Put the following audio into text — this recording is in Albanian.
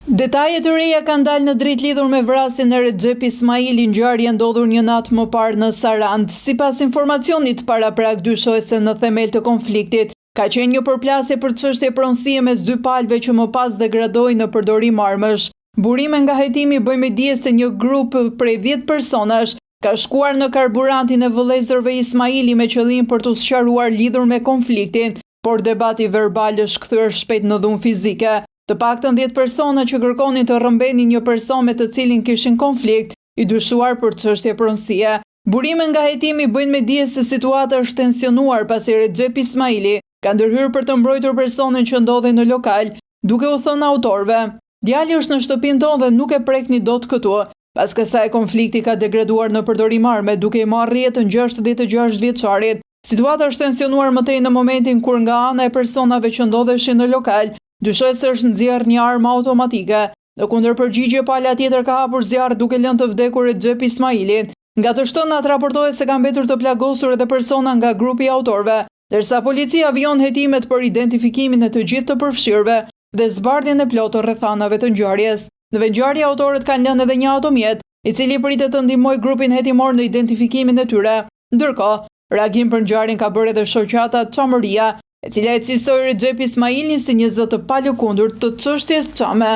Detajet të reja kanë dalë në dritë lidhur me vrasjen e Recep Ismaili, ngjarje ndodhur një natë më parë në Sarand. Sipas informacionit paraprak dyshohet se në themel të konfliktit ka qenë një përplasje për çështje pronësie mes dy palëve që më pas degradoi në përdorim armësh. Burime nga hajtimi bëjmë me dije se një grup prej 10 personash ka shkuar në karburantin e vëllezërve Ismaili me qëllim për të sqaruar lidhur me konfliktin, por debati verbal është kthyer shpejt në dhunë fizike. Të paktën 10 persona që kërkonin të rrëmbenin një person me të cilin kishin konflikt, i dyshuar për çështje pronësie. Burime nga hajtimi bëjnë me dije se situata është tensionuar pasi Recep Ismaili ka ndërhyrë për të mbrojtur personin që ndodhej në lokal, duke u thënë autorëve: "Djali është në shtëpinë tonë dhe nuk e prekni dot këtu." Pas kësaj konflikti ka degraduar në përdorim arme, duke i marrë jetën 66 vjeçarit. Situata është tensionuar më tej në momentin kur nga ana e personave që ndodheshin në lokal dyshohet se është nxjerrë një armë automatike. Në kundërpërgjigje, pala tjetër ka hapur zjarr duke lënë të vdekur Recep Ismailin. Nga të shtënat raportohet se kanë mbetur të plagosur edhe persona nga grupi i autorëve, ndërsa policia vijon hetimet për identifikimin e të gjithë të përfshirëve dhe zbardhjen e plotë të rrethanave të ngjarjes. Në ngjarje autorët kanë lënë edhe një automjet, i cili pritet të ndihmojë grupin hetimor në identifikimin e tyre. Ndërkohë, reagim për ngjarjen ka bërë edhe shoqata Çamëria, e cila e cilësoi Recep Ismailin si një zë të palëkundur të çështjes çame.